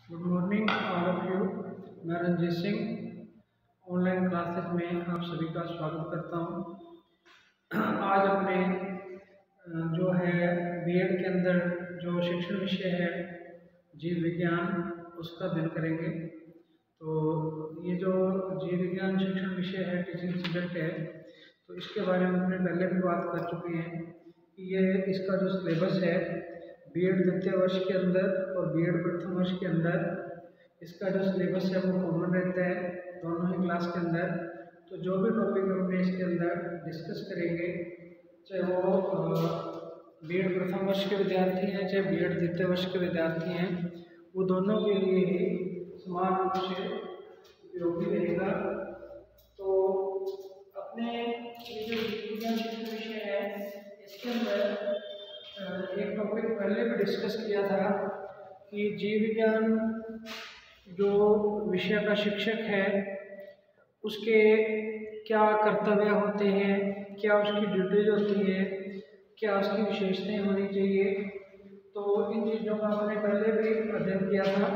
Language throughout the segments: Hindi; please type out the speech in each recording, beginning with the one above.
Good morning all of you. मैं रंजीत सिंह ऑनलाइन क्लासेस में आप सभी का स्वागत करता हूं। आज अपने जो है बीएड के अंदर जो शिक्षण विषय है जीव विज्ञान उसका अध्ययन करेंगे। तो ये जो जीव विज्ञान शिक्षण विषय है टीचिंग सब्जेक्ट है, तो इसके बारे में हमने पहले भी बात कर चुके हैं कि ये इसका जो सिलेबस है बीएड द्वितीय वर्ष के अंदर और बीएड प्रथम वर्ष के अंदर इसका जो सिलेबस है वो कॉमन रहता है दोनों ही क्लास के अंदर। तो जो भी टॉपिक अपने इसके अंदर डिस्कस करेंगे, चाहे वो बीएड प्रथम वर्ष के विद्यार्थी हैं चाहे बीएड द्वितीय वर्ष के विद्यार्थी हैं, वो दोनों के लिए ही समान रूप से उपयोगी रहेगा। तो अपने ये जो विज्ञान शिक्षण विषय है इसके अंदर एक टॉपिक पहले भी डिस्कस किया था कि जीव विज्ञान जो विषय का शिक्षक है उसके क्या कर्तव्य होते हैं, क्या उसकी ड्यूटीज होती है, क्या उसकी विशेषताएं होनी चाहिए। तो इन चीज़ों का हमने पहले भी अध्ययन किया था,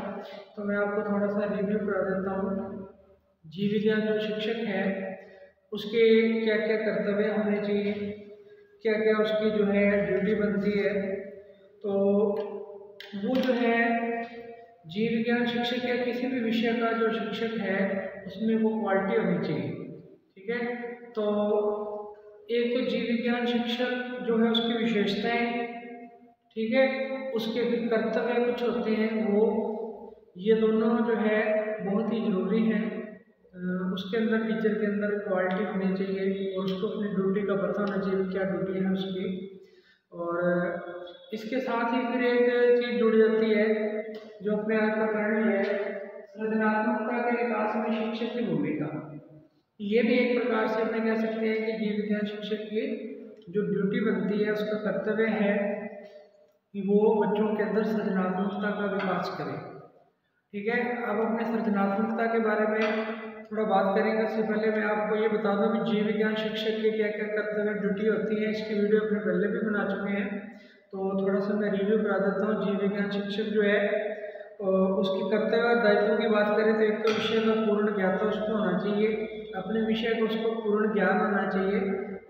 तो मैं आपको थोड़ा सा रिव्यू करा देता हूँ। जीव विज्ञान जो शिक्षक है उसके क्या क्या कर्तव्य होने चाहिए, क्या क्या उसकी जो है ड्यूटी बनती है। तो वो जो है जीव विज्ञान शिक्षक या किसी भी विषय का जो शिक्षक है उसमें वो क्वालिटी होनी चाहिए। ठीक है, तो एक तो जीव विज्ञान शिक्षक जो है उसकी विशेषताएं, ठीक है, उसके फिर कर्तव्य कुछ होते हैं, वो ये दोनों जो है बहुत ही ज़रूरी हैं। उसके अंदर टीचर के अंदर क्वालिटी होनी चाहिए और उसको अपनी ड्यूटी का पता होना चाहिए क्या ड्यूटी है उसकी। और इसके साथ ही फिर एक चीज़ जुड़ जाती है जो अपने आज का पढ़ है, सृजनात्मकता के विकास में शिक्षक की भूमिका। ये भी एक प्रकार से अपने कह सकते हैं कि जीव विज्ञान शिक्षक की जो ड्यूटी बनती है, उसका कर्तव्य है कि वो बच्चों के अंदर सृजनात्मकता का विकास करे। ठीक है, अब अपने सृजनात्मकता के बारे में थोड़ा बात करेंगे। इससे पहले मैं आपको ये बता दूं कि जीव विज्ञान शिक्षक के क्या क्या कर्तव्य ड्यूटी होती है, इसकी वीडियो अपने पहले भी बना चुके हैं, तो थोड़ा सा मैं रिव्यू करा देता हूँ। जीव विज्ञान शिक्षक जो है उसके कर्तव्य और दायित्वों की बात करें तो एक तो विषय का पूर्ण ज्ञाता उसको होना चाहिए, अपने विषय को उसको पूर्ण ज्ञान होना चाहिए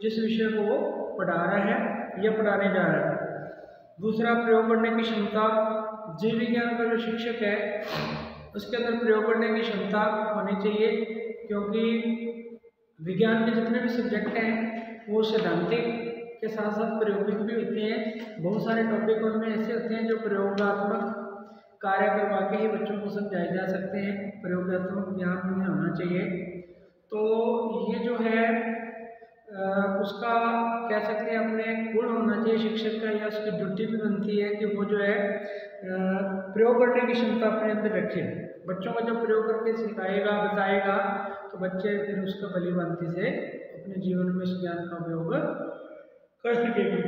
जिस विषय को वो पढ़ा रहा है या पढ़ाने जा रहा है। दूसरा, प्रयोग करने की क्षमता। जीव विज्ञान का जो शिक्षक है उसके अंदर प्रयोग करने की क्षमता होनी चाहिए, क्योंकि विज्ञान के जितने भी सब्जेक्ट हैं वो सैद्धांतिक के साथ साथ प्रयोगिक भी होते हैं। बहुत सारे टॉपिक उनमें ऐसे होते हैं जो प्रयोगात्मक कार्य करवा के ही बच्चों को समझाए जा सकते हैं, प्रयोगात्मक ज्ञान उन्हें होना चाहिए। तो ये जो है उसका कह सकते हैं अपने गुण होना चाहिए शिक्षक का, या उसकी ड्यूटी भी बनती है कि वो जो है प्रयोग करने की क्षमता अपने अंदर रखे। बच्चों को जब प्रयोग करके सिखाएगा बताएगा तो बच्चे फिर उसका भलीभांति से अपने जीवन में उस ज्ञान का उपयोग कर सकेंगे।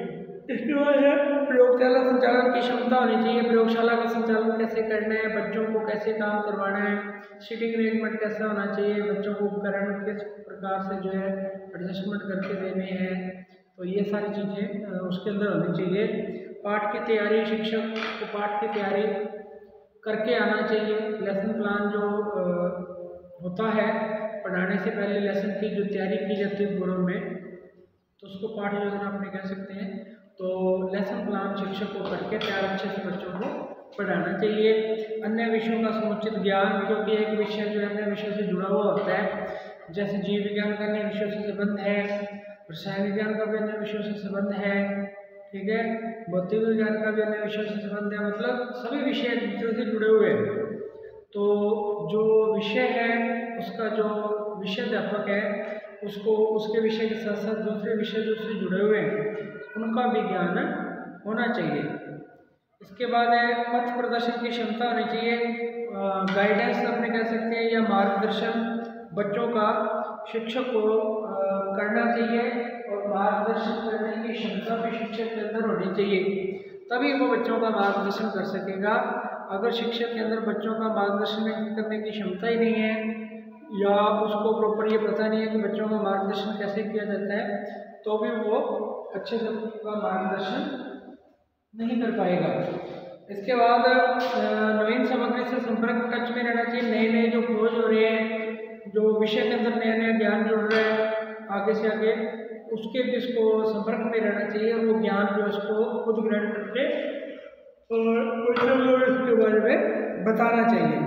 इसके बाद है प्रयोगशाला संचालन की क्षमता होनी चाहिए। प्रयोगशाला का संचालन कैसे करना है, बच्चों को कैसे काम करवाना है, सीटिंग अरेंजमेंट कैसा होना चाहिए, बच्चों को उपकरण किस प्रकार से जो है एडजस्टमेंट करके देने हैं, तो ये सारी चीज़ें उसके अंदर होनी चाहिए। पाठ की तैयारी, शिक्षक को पाठ की तैयारी करके आना चाहिए। लेसन प्लान जो होता है पढ़ाने से पहले लेसन की जो तैयारी की जाती है पूर्व में, तो उसको पाठ योजना अपने कह सकते हैं। तो लेसन प्लान शिक्षक को करके तैयार अच्छे से बच्चों को पढ़ाना चाहिए। अन्य विषयों का समुचित ज्ञान, क्योंकि एक विषय जो अन्य विषय से जुड़ा हुआ होता है, जैसे जीव विज्ञान का अन्य विषयों से संबंध है, रसायन विज्ञान का भी अन्य विषयों से संबंध है, ठीक है, भौतिक विज्ञान का भी अन्य विषयों से संबंध है, मतलब सभी विषय एक दूसरे से जुड़े हुए हैं। तो जो विषय है उसका जो विषय अध्यापक है उसको उसके विषय के साथ साथ दूसरे विषय जो उससे जुड़े हुए हैं उनका भी ज्ञान होना चाहिए। इसके बाद है पथ प्रदर्शन की क्षमता होनी चाहिए। गाइडेंस अपने कह सकते हैं या मार्गदर्शन बच्चों का शिक्षक को करना चाहिए, और मार्गदर्शन करने की क्षमता भी शिक्षक के अंदर होनी चाहिए, तभी वो बच्चों का मार्गदर्शन कर सकेगा। अगर शिक्षक के अंदर बच्चों का मार्गदर्शन करने की क्षमता ही नहीं है या उसको प्रॉपर ये पता नहीं है कि बच्चों का मार्गदर्शन कैसे किया जाता है, तो भी वो अच्छे से का मार्गदर्शन नहीं कर पाएगा। इसके बाद नवीन सामग्री से संपर्क टच में रहना चाहिए। नए नए जो खोज हो रहे हैं, जो विषय के अंदर नया नया ज्ञान जुड़ रहा है आगे से आगे, उसके भी इसको संपर्क में रहना चाहिए और वो ज्ञान जो इसको खुद ग्रहण करके और इसके बारे में बताना चाहिए।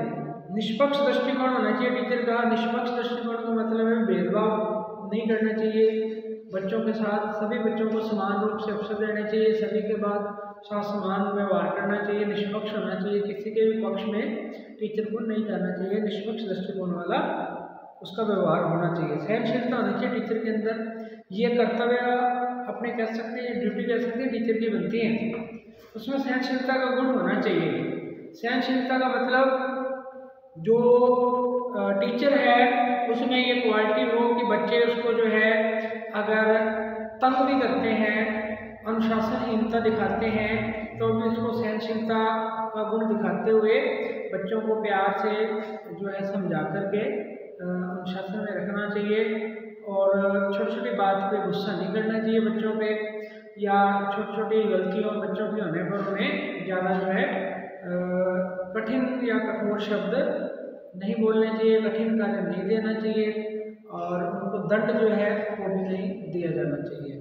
निष्पक्ष दृष्टिकोण होना चाहिए टीचर का। निष्पक्ष दृष्टिकोण का मतलब है भेदभाव नहीं करना चाहिए बच्चों के साथ, सभी बच्चों को समान रूप से अवसर देना चाहिए, सभी के बाद साथ समान व्यवहार करना चाहिए, निष्पक्ष होना चाहिए, किसी के भी पक्ष में टीचर को नहीं जाना चाहिए, निष्पक्ष दृष्टिकोण वाला उसका व्यवहार होना चाहिए। सहनशीलता होनी चाहिए टीचर के अंदर। ये कर्तव्य अपने कह सकते हैं, ड्यूटी कह सकते हैं टीचर की बनती है, उसमें सहनशीलता का गुण होना चाहिए। सहनशीलता का मतलब जो टीचर है उसमें ये क्वालिटी हो कि बच्चे उसको जो है अगर तंग भी करते हैं, अनुशासनहीनता दिखाते हैं, तो भी उसको सहनशीलता का गुण दिखाते हुए बच्चों को प्यार से जो है समझा करके अनुशासन में रखना चाहिए। और छोटी छोटी बात पे गुस्सा नहीं करना चाहिए बच्चों पे, या छोटी छोटी गलतियों बच्चों की होने पर उन्हें ज़्यादा जो है कठिन या कठोर शब्द नहीं बोलने चाहिए, कठिन कार्य नहीं देना चाहिए, और उनको दंड जो है वो भी नहीं दिया जाना चाहिए।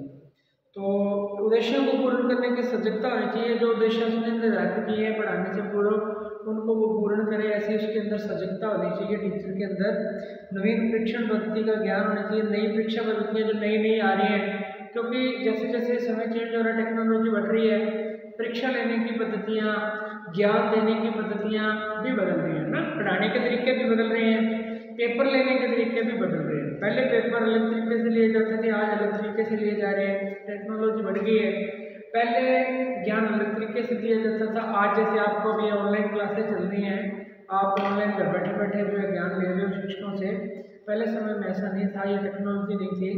तो उद्देश्यों को पूर्ण करने की सजगता होनी चाहिए। जो उद्देश्य उसने निर्धारित किए हैं पढ़ाने से पूर्व, उनको वो पूर्ण करे, ऐसी उसके अंदर सजगता होनी चाहिए टीचर के अंदर। नवीन परीक्षण पद्धति का ज्ञान होना चाहिए। नई परीक्षा पद्धतियाँ जो नई नई आ रही हैं, क्योंकि जैसे जैसे समय चेंज हो रहा है, टेक्नोलॉजी बढ़ रही है, परीक्षा लेने की पद्धतियाँ, ज्ञान देने की पद्धतियाँ भी बदल रही हैं ना, पढ़ाने के तरीके भी बदल रहे हैं, पेपर लेने के तरीके भी बदल रहे हैं। पहले पेपर अलग तरीके से लिए जाते थे, आज अलग तरीके से लिए जा रहे हैं, टेक्नोलॉजी बढ़ गई है। पहले ज्ञान अलग तरीके से दिया जाता था, आज जैसे आपको भी ऑनलाइन क्लासेस चल रही हैं, आप ऑनलाइन घर बैठे बैठे जो है ज्ञान ले रहे हो शिक्षकों से। पहले समय में ऐसा नहीं था, ये टेक्नोलॉजी नहीं थी,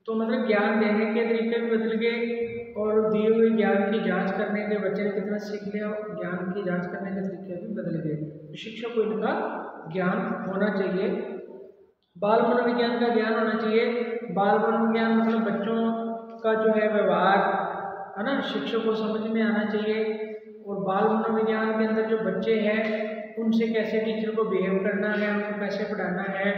तो मतलब ज्ञान देने के तरीके भी बदल गए और दिए हुए ज्ञान की जांच करने के बच्चे ने कितना सीख लिया, ज्ञान की जांच करने के तरीके भी बदल गए। शिक्षक को इनका ज्ञान होना चाहिए। बाल मनोविज्ञान का ज्ञान होना चाहिए। बाल मनोविज्ञान मतलब बच्चों का जो है व्यवहार है ना, शिक्षक को समझ में आना चाहिए। और बाल मनोविज्ञान के अंदर जो बच्चे हैं उनसे कैसे टीचर को बिहेव करना है, उनको कैसे पढ़ाना है,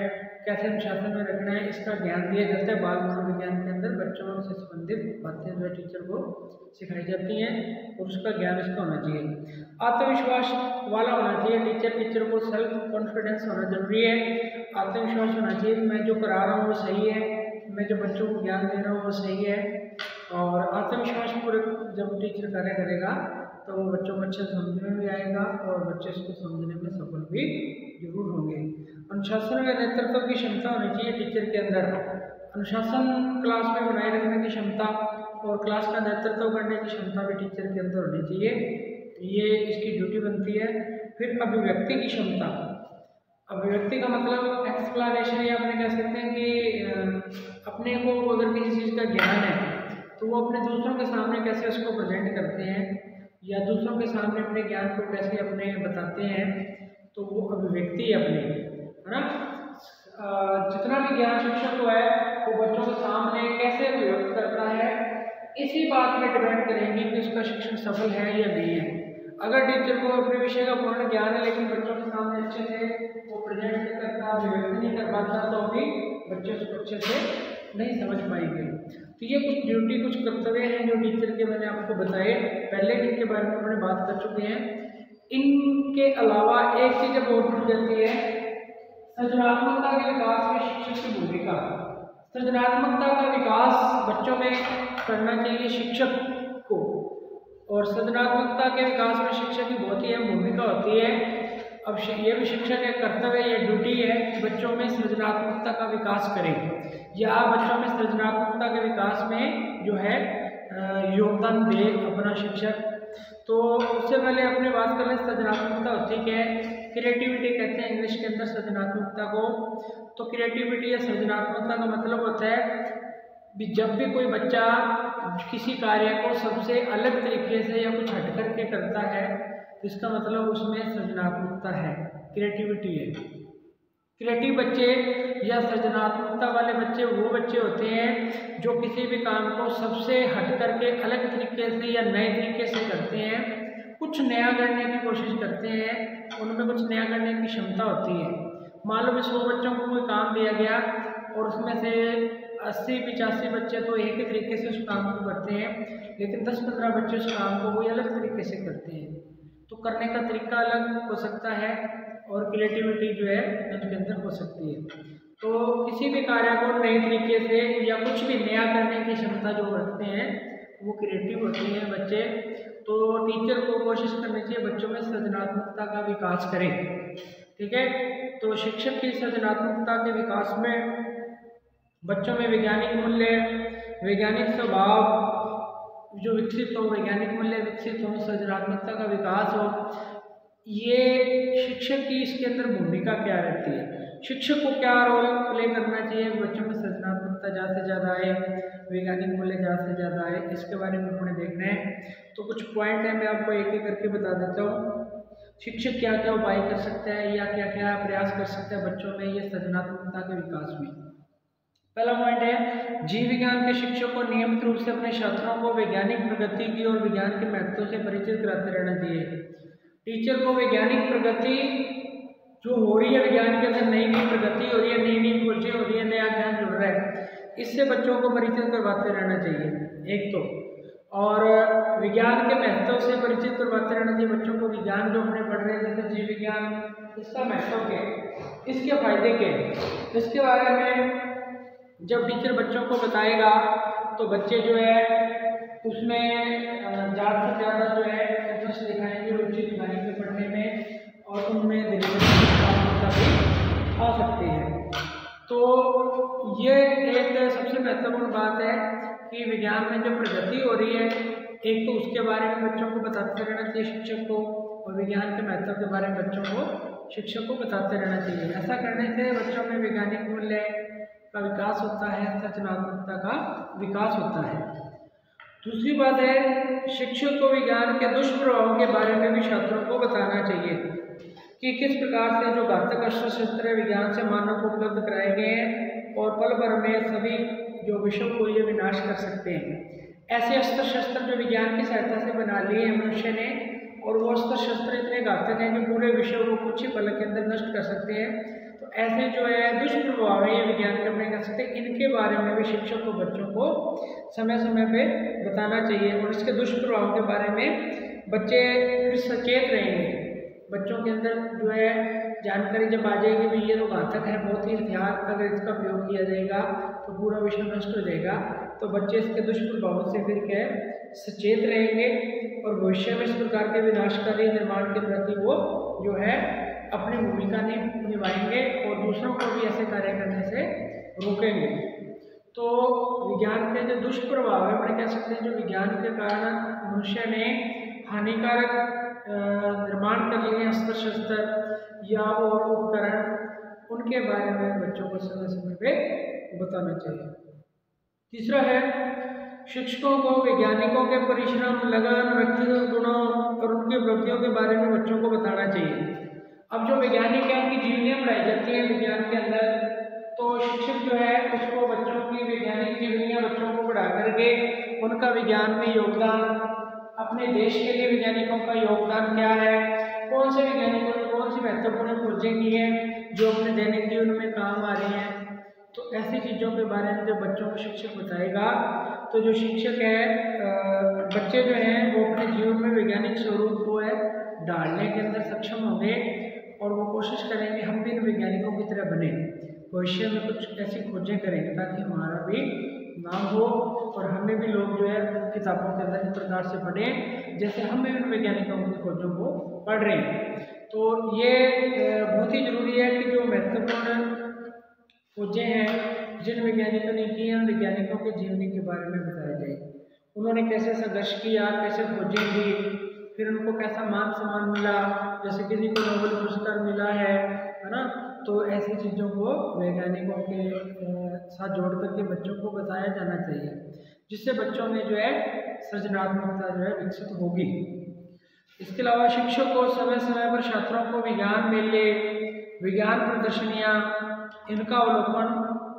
कैसे अनुशासन में रखना है, इसका ज्ञान दिया जाता है। बाल मनोविज्ञान के अंदर बच्चों से संबंधित बातें जो है टीचर को सिखाई जाती हैं और उसका ज्ञान इसका होना चाहिए। आत्मविश्वास वाला होना चाहिए टीचर को सेल्फ कॉन्फिडेंस होना जरूरी है। आत्मविश्वास होना चाहिए कि मैं जो करा रहा हूँ वो सही है, मैं जो बच्चों को ज्ञान दे रहा हूँ वो सही है। और आत्मविश्वास पूर्वक जब टीचर कार्य करेगा तो वो बच्चों को अच्छे समझ में भी आएगा और बच्चे उसको समझने में सफल भी जरूर होंगे। अनुशासन व नेतृत्व की क्षमता होनी चाहिए टीचर के अंदर। अनुशासन क्लास में बनाए रखने की क्षमता और क्लास का नेतृत्व करने की क्षमता भी टीचर के अंदर होनी चाहिए, ये इसकी ड्यूटी बनती है। फिर अभिव्यक्ति की क्षमता। अभिव्यक्ति का मतलब एक्सप्लेनेशन, या अपने कह सकते हैं कि अपने को अगर किसी चीज़ का ज्ञान है तो वो अपने दूसरों के सामने कैसे उसको प्रेजेंट करते हैं या दूसरों के सामने अपने ज्ञान को कैसे अपने बताते हैं, तो वो अभिव्यक्ति अपनी है ना। जितना भी ज्ञान शिक्षक को है वो बच्चों के सामने कैसे अभिव्यक्त करता है, इसी बात में डिपेंड करेंगे कि उसका शिक्षण सफल है या नहीं है। अगर टीचर को अपने विषय का पूर्ण ज्ञान है लेकिन बच्चों के सामने अच्छे से वो प्रेजेंट नहीं करता, अभिव्यक्त नहीं कर पाता, तो भी बच्चे उसको अच्छे से नहीं समझ पाएंगे। तो ये कुछ ड्यूटी, कुछ कर्तव्य हैं जो टीचर के मैंने आपको बताए, पहले इनके बारे में अपने बात कर चुके हैं। इनके अलावा एक चीज़ अब और जुड़ जाती है, सृजनात्मकता के विकास में शिक्षक की भूमिका। सृजनात्मकता का विकास बच्चों में करना चाहिए शिक्षक को, और सृजनात्मकता के विकास में शिक्षक की बहुत ही अहम भूमिका होती है। अब ये भी शिक्षक का कर्तव्य या ड्यूटी है कि बच्चों में सृजनात्मकता का विकास करें या बच्चों में सृजनात्मकता के विकास में जो है योगदान दे अपना शिक्षक। तो उससे पहले अपने बात कर लें सृजनात्मकता होती क्या है। क्रिएटिविटी कहते हैं इंग्लिश के अंदर सृजनात्मकता को। तो क्रिएटिविटी या सृजनात्मकता का मतलब होता है जब भी कोई बच्चा किसी कार्य को सबसे अलग तरीके से या कुछ हट करके करता है तो इसका मतलब उसमें सृजनात्मकता है, क्रिएटिविटी है। क्रिएटिव बच्चे या सृजनात्मकता वाले बच्चे वो बच्चे होते हैं जो किसी भी काम को सबसे हट करके अलग तरीके से या नए तरीके से करते हैं, कुछ नया करने की कोशिश करते हैं, उनमें कुछ नया करने की क्षमता होती है। मान लो भी 100 बच्चों को कोई काम दिया गया और उसमें से 80-85 बच्चे तो एक ही तरीके से उस काम को करते हैं, लेकिन 10-15 बच्चे उस काम को कोई अलग तरीके से करते हैं। तो करने का तरीका अलग हो सकता है और क्रिएटिविटी जो है उनके अंदर हो सकती है। तो किसी भी कार्य को नए तरीके से या कुछ भी नया करने की क्षमता जो रखते हैं वो क्रिएटिव होते हैं बच्चे। तो टीचर को कोशिश करनी चाहिए बच्चों में सृजनात्मकता का विकास करें, ठीक है। तो शिक्षक की सृजनात्मकता के विकास में बच्चों में वैज्ञानिक मूल्य, वैज्ञानिक स्वभाव जो विकसित हो, वैज्ञानिक मूल्य विकसित हो, सृजनात्मकता का विकास हो, ये शिक्षक की इसके अंदर भूमिका क्या रहती है, शिक्षक को क्या रोल प्ले करना चाहिए बच्चों में सृजनात्मकता ज़्यादा से ज़्यादा आए, वैज्ञानिक मूल्य ज़्यादा से ज़्यादा आए, इसके बारे में हमने देखना है। तो कुछ पॉइंट है, मैं आपको एक एक करके बता देता हूँ। शिक्षक क्या क्या उपाय कर सकता है या क्या क्या प्रयास कर सकता है बच्चों में ये सृजनात्मकता के विकास में। पहला पॉइंट है, जीव विज्ञान के शिक्षक को नियमित रूप से अपने छात्रों को वैज्ञानिक प्रगति की और विज्ञान के महत्व से परिचित कराते रहना चाहिए। टीचर को वैज्ञानिक प्रगति जो हो रही है, विज्ञान के अंदर नई नई प्रगति हो रही है, नई नई खोजें हो रही है, नया ज्ञान जुड़ रहा है, इससे बच्चों को परिचित करवाते रहना चाहिए एक तो। और विज्ञान के महत्व से परिचित करवाते रहना चाहिए बच्चों को। विज्ञान जो अपने पढ़ रहे हैं जैसे जीव विज्ञान, इसका महत्व क्या है, इसके फायदे क्या है, इसके बारे में जब टीचर बच्चों को बताएगा तो बच्चे जो है उसमें ज़्यादा से ज़्यादा जो है इंटरेस्ट दिखाएंगे, रुचि दिखाएंगे पढ़ने में, और उनमें दिलचस्पी भी आ सकती है। तो ये एक सबसे महत्वपूर्ण बात है कि विज्ञान में जो प्रगति हो रही है, एक तो उसके बारे में बच्चों को बताते रहना चाहिए शिक्षक को, और विज्ञान के महत्व के बारे में बच्चों को शिक्षक को बताते रहना चाहिए। ऐसा करने से बच्चों में वैज्ञानिक मूल्य का विकास होता है, सृजनात्मकता का विकास होता है। दूसरी बात है, शिक्षक को विज्ञान के दुष्प्रभावों के बारे में भी छात्रों को बताना चाहिए कि किस प्रकार से जो घातक अस्त्र शस्त्र विज्ञान से मानव को उपलब्ध कराए गए हैं और पल भर में सभी जो विश्व को ये विनाश कर सकते हैं। ऐसे अस्त्र शस्त्र जो विज्ञान की सहायता से बना लिए हैं मनुष्य ने, और वो अस्त्र शस्त्र इतने घातक हैं कि पूरे विश्व को कुछ ही पल के अंदर नष्ट कर सकते हैं। तो ऐसे जो है दुष्प्रभाव है ये विज्ञान के अपने कर सकते हैं, इनके बारे में भी शिक्षक को बच्चों को समय समय पे बताना चाहिए, और इसके दुष्प्रभाव के बारे में बच्चे फिर सचेत रहेंगे। बच्चों के अंदर जो है जानकारी जब आ जाएगी भी ये तो घातक है, बहुत ही हथियार अगर इसका प्रयोग किया जाएगा तो पूरा विश्व नष्ट हो जाएगा, तो बच्चे इसके दुष्प्रभावों से फिर क्या सचेत रहेंगे और भविष्य में इस प्रकार के विनाशकारी निर्माण के प्रति वो जो है अपनी भूमिका निभाएंगे और दूसरों को भी ऐसे कार्य करने से रोकेंगे। तो विज्ञान के जो दुष्प्रभाव है अपने कह सकते हैं, जो विज्ञान के कारण मनुष्य ने हानिकारक निर्माण कर लिए अस्त्र शस्त्र या और उपकरण, उनके बारे में बच्चों को समय समय पे बताना चाहिए। तीसरा है, शिक्षकों को वैज्ञानिकों के परिश्रम, लगन, व्यक्तिगत गुणों और उनकी उपलब्धियों के बारे में बच्चों को बताना चाहिए। अब जो वैज्ञानिक है उनकी जीवनियाँ पढ़ाई जाती हैं विज्ञान के अंदर, तो शिक्षक जो है उसको बच्चों की वैज्ञानिक जीवनियाँ बच्चों को पढ़ा करके उनका विज्ञान में योगदान, अपने देश के लिए वैज्ञानिकों का योगदान क्या है, कौन से वैज्ञानिकों ने कौन सी महत्वपूर्ण खोजें की हैं जो अपने दैनिक जीवन में काम आ रही हैं, तो ऐसी चीज़ों के बारे में जब बच्चों को शिक्षक बताएगा तो जो शिक्षक है बच्चे जो हैं वो अपने जीवन में वैज्ञानिक स्वरूप को है डालने के अंदर सक्षम होंगे, और वो कोशिश करेंगे हम भी इन वैज्ञानिकों की तरह बने, भविष्य में कुछ ऐसी खोजें करेंगे ताकि हमारा भी नाम हो और हमें भी लोग जो है किताबों के अंदर इस प्रकार से पढ़ें जैसे हम भी इन वैज्ञानिकों की खोजों को पढ़ रहे हैं। तो ये बहुत ही जरूरी है कि जो महत्वपूर्ण खोजें हैं जिन वैज्ञानिकों ने की हैं, वैज्ञानिकों के जीवनी के बारे में बताया जाए, उन्होंने कैसे संघर्ष किया, कैसे खोजें की, फिर उनको कैसा मान सम्मान मिला, जैसे किसी को नोबेल पुरस्कार मिला है ना, तो ऐसी चीज़ों को वैज्ञानिकों के साथ जोड़ करके बच्चों को बताया जाना चाहिए, जिससे बच्चों में जो है सृजनात्मकता जो है विकसित होगी। इसके अलावा शिक्षक को समय समय पर छात्रों को विज्ञान मेले, विज्ञान प्रदर्शनियाँ, इनका अवलोकन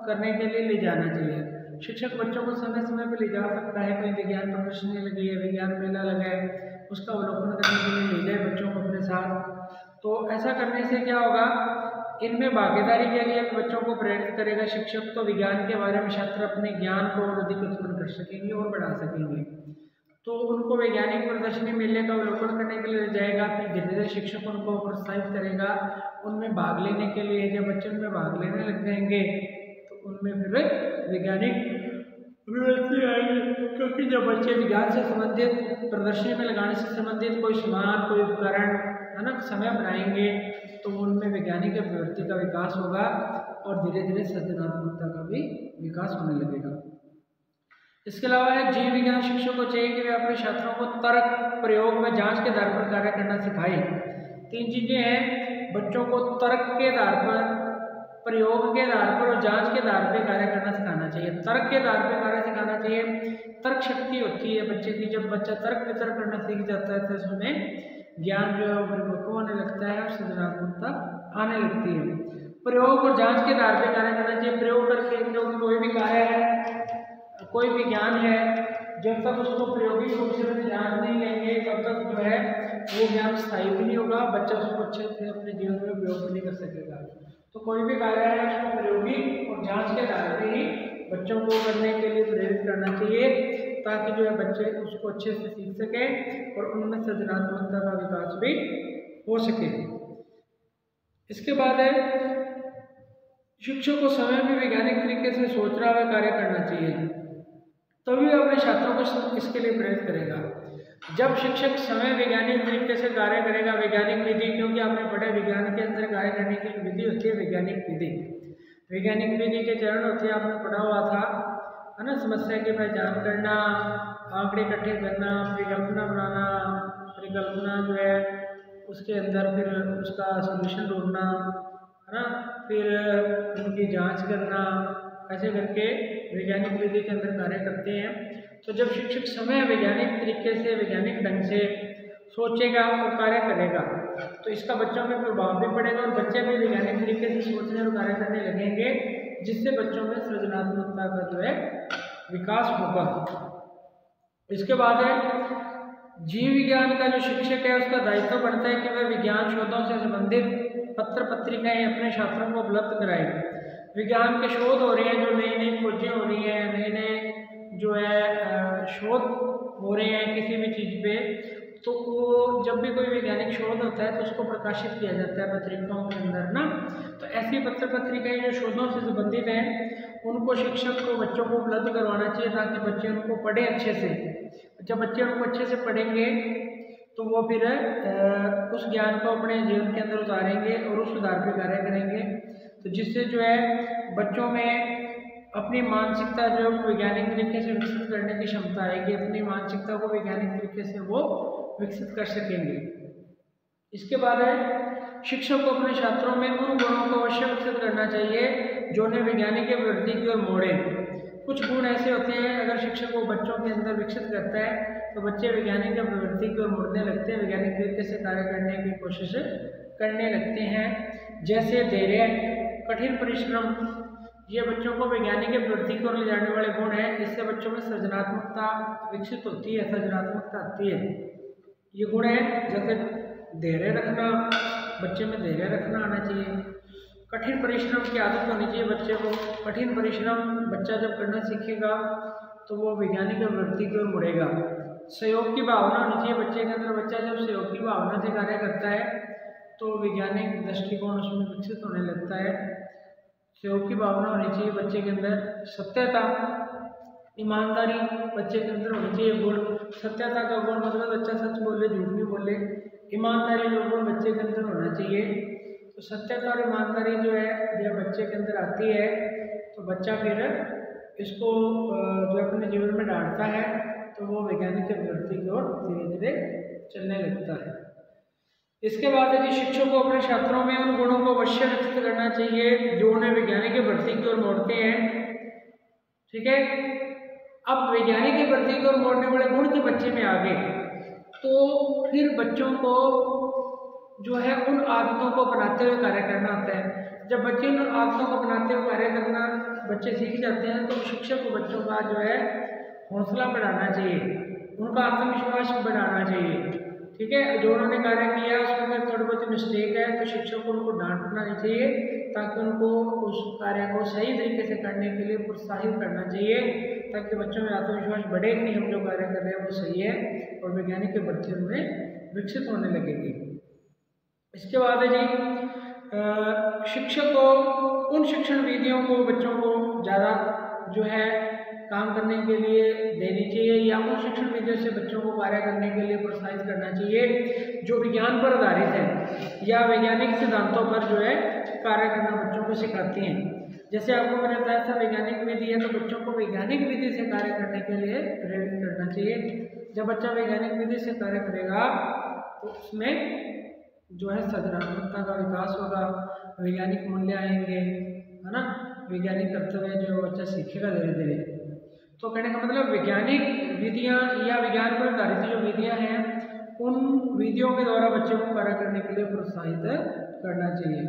करने के लिए ले जाना चाहिए। शिक्षक बच्चों को समय समय पर ले जा सकता है, कोई विज्ञान प्रदर्शनी लगी है, विज्ञान मेला लगा है, उसका अवलोकन करने के लिए ले जाए बच्चों को अपने साथ। तो ऐसा करने से क्या होगा, इनमें भागीदारी के लिए बच्चों को प्रेरित करेगा शिक्षक, तो विज्ञान के बारे में छात्र अपने ज्ञान को और अधिक उत्पन्न कर सकेंगे और बढ़ा सकेंगे। तो उनको वैज्ञानिक प्रदर्शनी मेले का अवलोकन करने के लिए ले जाएगा, फिर धीरे धीरे शिक्षक उनको प्रोत्साहित करेगा उनमें भाग लेने के लिए। जब बच्चे उनमें भाग लेने लग जाएंगे तो उनमें फिर वैज्ञानिक अभिव्यक्ति आएगी, क्योंकि जब बच्चे विज्ञान से संबंधित प्रदर्शनी में लगाने से संबंधित कोई सामान, कोई उपकरण है ना समय बनाएंगे तो उनमें वैज्ञानिक अभिव्यक्ति का विकास होगा और धीरे धीरे सृजनात्मकता का भी विकास होने लगेगा। इसके अलावा जीव विज्ञान शिक्षक को चाहिए कि वे अपने छात्रों को तर्क, प्रयोग व जांच के आधार पर कार्य करना सिखाएं। 3 चीजें हैं, बच्चों को तर्क के आधार पर, प्रयोग के आधार पर और जांच के आधार पर कार्य करना सिखाना चाहिए। तर्क के आधार पर कार्य सिखाना चाहिए, तर्क शक्ति होती है बच्चे की, जब बच्चा तर्क वितर्क करना सीख जाता है तो उसमें ज्ञान जो है परिपक्व होने लगता है और सृजनात्मकता आने लगती है। प्रयोग और जांच के आधार पर कार्य करना चाहिए। प्रयोग करके जो कोई भी कार्य है, कोई भी ज्ञान है, जब तक उसको प्रायोगिक रूप से जांच नहीं लेंगे तब तक जो है वो ज्ञान स्थायी भी नहीं होगा, बच्चा उसको अच्छे से अपने जीवन में प्रयोग नहीं कर सकेगा। तो कोई भी कार्य है उसको प्रायोगिक और जांच के आधार पर ही बच्चों को करने के लिए प्रेरित करना चाहिए, ताकि जो है बच्चे उसको अच्छे से सीख सके और उनमें सृजनात्मकता का विकास भी हो सके। इसके बाद है शिक्षक को समय में वैज्ञानिक तरीके से सोच रहा हुआ कार्य करना चाहिए, तभी वह अपने छात्रों को इसके लिए प्रेरित करेगा। जब शिक्षक समय वैज्ञानिक तरीके से कार्य करेगा, वैज्ञानिक विधि, क्योंकि आपने पढ़ा विज्ञान के अंदर कार्य करने की विधि होती है वैज्ञानिक विधि। वैज्ञानिक विधि के चरण होते हैं, आपने पढ़ा हुआ था है ना, समस्या की पहचान करना, आंकड़े इकट्ठे करना, परिकल्पना बनाना, परिकल्पना जो है उसके अंदर फिर उसका सोल्यूशन ढूंढना है ना, फिर उनकी जांच करना, ऐसे करके वैज्ञानिक विधि के अंदर कार्य करते हैं। तो जब शिक्षक समय वैज्ञानिक तरीके से, वैज्ञानिक ढंग से सोचेगा और कार्य करेगा तो इसका बच्चों में प्रभाव भी पड़ेगा और बच्चे भी वैज्ञानिक तरीके से सोचने और कार्य करने लगेंगे, जिससे बच्चों में सृजनात्मकता का जो है विकास होगा। इसके बाद है जीव विज्ञान का जो शिक्षक है उसका दायित्व बनता है कि वह विज्ञान शोधों से संबंधित पत्र पत्रिकाएं अपने छात्रों को उपलब्ध कराए। विज्ञान के शोध हो रहे हैं, जो नई नई खोजें हो रही हैं, नए नए जो है शोध हो रहे हैं किसी भी चीज़ पे, तो वो जब भी कोई वैज्ञानिक शोध होता है तो उसको प्रकाशित किया जाता है पत्रिकाओं के अंदर ना। तो ऐसी पत्र पत्रिकाएं जो शोधों से संबंधित हैं उनको शिक्षक को बच्चों को उपलब्ध करवाना चाहिए, ताकि बच्चे उनको पढ़ें अच्छे से। जब बच्चे उनको अच्छे से पढ़ेंगे तो वो फिर उस ज्ञान को अपने जीवन के अंदर उतारेंगे और उस सुधार पर कार्य करेंगे, तो जिससे जो है बच्चों में अपनी मानसिकता जो है वैज्ञानिक तरीके से विकसित करने की क्षमता आएगी, अपनी मानसिकता को वैज्ञानिक तरीके से वो विकसित कर सकेंगे। इसके बाद है शिक्षक को अपने छात्रों में उन गुणों को अवश्य विकसित करना चाहिए जो उन्हें वैज्ञानिक प्रवृत्ति की ओर मोड़े। कुछ गुण ऐसे होते हैं, अगर शिक्षक को बच्चों के अंदर विकसित करता है तो बच्चे वैज्ञानिक प्रवृत्ति की ओर मुड़ने लगते हैं, वैज्ञानिक तरीके से कार्य करने की कोशिश करने लगते हैं। जैसे धैर्य, कठिन परिश्रम, ये बच्चों को वैज्ञानिक प्रवृत्ति की ओर ले जाने वाले गुण हैं। इससे बच्चों में सृजनात्मकता विकसित होती है, सृजनात्मकता आती है। ये गुण है जैसे धैर्य रखना, बच्चे में धैर्य रखना आना चाहिए। कठिन परिश्रम की आदत होनी चाहिए बच्चे को। कठिन परिश्रम बच्चा जब करना सीखेगा तो वो वैज्ञानिक प्रवृत्ति की ओर मुड़ेगा। सहयोग की भावना होनी चाहिए बच्चे के अंदर। बच्चा जब सहयोग की भावना से कार्य करता है तो वैज्ञानिक दृष्टिकोण उसमें विकसित होने लगता है। सहयोग की भावना होनी चाहिए बच्चे के अंदर। सत्यता, ईमानदारी बच्चे के अंदर होनी चाहिए गुण। सत्यता का गुण मतलब बच्चा सच बोले, झूठ नहीं बोले। ईमानदारी का गुण बच्चे के अंदर होना चाहिए। तो सत्यता और ईमानदारी जो है जब बच्चे के अंदर आती है तो बच्चा फिर इसको जो अपने जीवन में डालता है तो वो वैज्ञानिक प्रवृत्ति की ओर धीरे धीरे चलने लगता है। इसके बाद यदि शिक्षक को अपने छात्रों में उन गुणों को अवश्य विकसित करना चाहिए जो उन्हें वैज्ञानिक प्रवृत्ति की ओर मोड़ते हैं। ठीक है, अब वैज्ञानिक की प्रवृत्ति की ओर मोड़ने वाले गुण के बच्चे में आ गए तो फिर बच्चों को जो है उन आदतों को बनाते हुए कार्य करना होता है। जब बच्चे इन आदतों को अपनाते हुए कार्य करना बच्चे सीख जाते हैं तो शिक्षक को बच्चों का जो है हौसला बढ़ाना चाहिए, उनका आत्मविश्वास बढ़ाना चाहिए। ठीक है, जो उन्होंने कार्य किया उसमें अगर थोड़ी बहुत मिस्टेक है तो शिक्षक को उनको डांटना नहीं चाहिए, ताकि उनको उस कार्य को सही तरीके से करने के लिए प्रोत्साहित करना चाहिए, ताकि बच्चों में आत्मविश्वास बढ़े कि नहीं हम जो कार्य कर रहे हैं वो सही है और वैज्ञानिक के प्रति उनमें विकसित होने लगेगी। इसके बाद है जी शिक्षक को उन शिक्षण विधियों को बच्चों को ज़्यादा जो है काम करने के लिए देनी चाहिए, या उन शिक्षण विधियों से बच्चों को कार्य करने के लिए प्रोत्साहित करना चाहिए जो विज्ञान पर आधारित है या वैज्ञानिक सिद्धांतों पर जो है कार्य करना बच्चों को सिखाती हैं। जैसे आपको मैंने बताया था वैज्ञानिक विधि है, तो बच्चों को वैज्ञानिक विधि से कार्य करने के लिए प्रेरित करना चाहिए। जब बच्चा वैज्ञानिक विधि से कार्य करेगा तो उसमें जो है सृजनात्मकता का विकास होगा, वैज्ञानिक मूल्य आएंगे, है ना, वैज्ञानिक कर्तव्य जो बच्चा सीखेगा धीरे धीरे। तो कहने का मतलब वैज्ञानिक विधियाँ या विज्ञान पर आधारित जो विधियाँ हैं उन विधियों के द्वारा बच्चों को कार्य करने के लिए प्रोत्साहित करना चाहिए।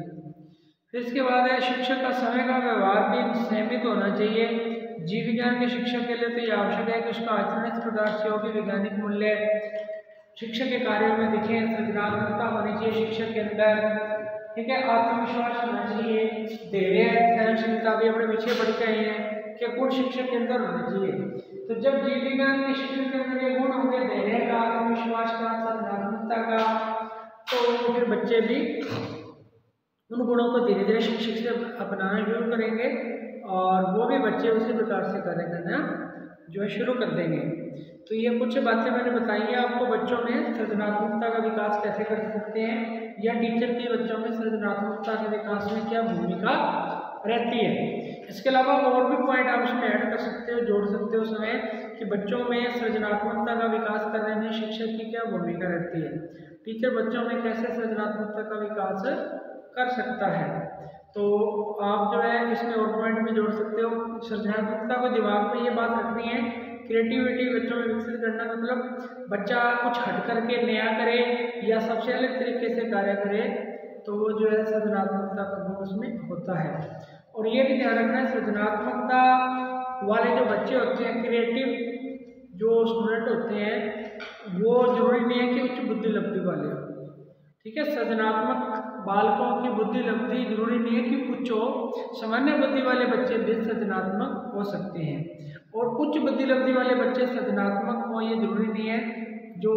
फिर इसके बाद है शिक्षक का समय का व्यवहार भी संयमित होना चाहिए। जीव विज्ञान के शिक्षक के लिए तो ये आवश्यक है कि उसका आचरण इस प्रकार से हो कि वैज्ञानिक मूल्य शिक्षक के कार्यों में दिखे, सृजनात्मकता होनी चाहिए शिक्षक के अंदर, ठीक है, आत्मविश्वास होना चाहिए, धैर्य सहनशीलता भी अपने पीछे बढ़ के आई है कि गुण शिक्षक के अंदर होने चाहिए। तो जब जीव विज्ञान के शिक्षक के अंदर ये गुण होंगे, धैर्य का, आत्मविश्वास का, सृजनात्मकता का, तो फिर बच्चे भी उन गुणों को धीरे धीरे शिक्षक से अपनाना शुरू करेंगे और वो भी बच्चे उसी प्रकार से कार्य करना जो है शुरू कर देंगे। तो ये कुछ बातें मैंने बताई हैं आपको बच्चों में सृजनात्मकता का विकास कैसे कर सकते हैं, या टीचर की बच्चों में सृजनात्मकता के विकास में क्या भूमिका रहती है। इसके अलावा और भी पॉइंट आप इसमें ऐड कर सकते हो, जोड़ सकते हो उसमें कि बच्चों में सृजनात्मकता का विकास करने में शिक्षक की क्या भूमिका रहती है, टीचर बच्चों में कैसे सृजनात्मकता का विकास कर सकता है। तो आप जो है इसमें और पॉइंट भी जोड़ सकते हो। सृजनात्मकता को दिमाग में ये बात रखनी है, क्रिएटिविटी बच्चों में विकसित करना मतलब बच्चा कुछ हट करके नया करे या सबसे अलग तरीके से कार्य करे, तो वो जो है सृजनात्मकता का गुण उसमें होता है। और ये भी ध्यान रखना है सृजनात्मकता वाले जो बच्चे होते हैं, क्रिएटिव जो स्टूडेंट होते हैं, वो जरूरी नहीं है कि उच्च बुद्धि लब्धि वाले हो। ठीक है, सृजनात्मक बालकों की बुद्धि लब्धि जरूरी नहीं है कि उच्च हो, सामान्य बुद्धि वाले बच्चे भी सृजनात्मक हो सकते हैं, और उच्च बुद्धि लब्धि वाले बच्चे सृजनात्मक हो ये जरूरी नहीं है। जो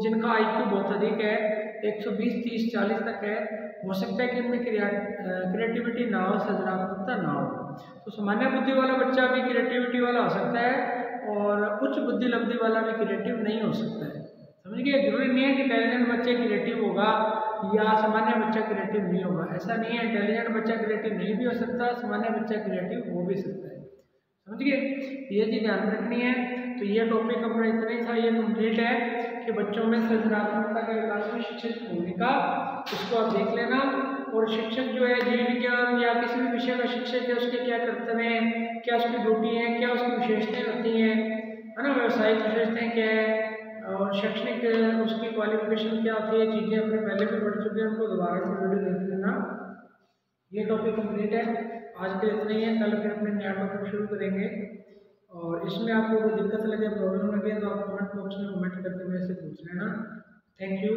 जिनका आईक्यू बहुत अधिक है, 120, 30, 40 तक है, हो सकता है कि इनमें क्रिएटिविटी ना हो, सृजनात्मकता ना हो। तो सामान्य बुद्धि वाला बच्चा भी क्रिएटिविटी वाला हो सकता है और उच्च बुद्धि लब्धि वाला भी क्रिएटिव नहीं हो सकता है। समझ गए, जरूरी नहीं है कि इंटेलिजेंट बच्चे क्रिएटिव होगा या सामान्य बच्चा क्रिएटिव नहीं होगा, ऐसा नहीं है। इंटेलिजेंट बच्चा क्रिएटिव नहीं भी हो सकता, सामान्य बच्चा क्रिएटिव हो भी सकता है। समझ गए, ये चीज़ ध्यान रखनी है। तो ये टॉपिक अपना इतना ही था, ये कंप्लीट है कि बच्चों में सृजनात्मकता के विकास में शिक्षक की भूमिका, इसको आप देख लेना। और शिक्षक जो है जीव विज्ञान या किसी भी विषय का शिक्षक है, उसके क्या कर्तव्य हैं, क्या उसकी ड्यूटी है, क्या उसकी विशेषताएं होती हैं, है ना, व्यावसायिक विशेषताएं क्या है और शैक्षणिक उसकी क्वालिफिकेशन क्या होती है, चीज़ें अपने पहले भी पढ़ चुके हैं, उनको दोबारा से वीडियो देख लेना। ये टॉपिक कंप्लीट है, आज के लिए इतना ही है। कल फिर अपने नया टॉपिक शुरू करेंगे, और इसमें आपको कोई दिक्कत लगे, प्रॉब्लम लगे, तो आप कमेंट बॉक्स में कमेंट करके मेरे से पूछ लेना। Thank you.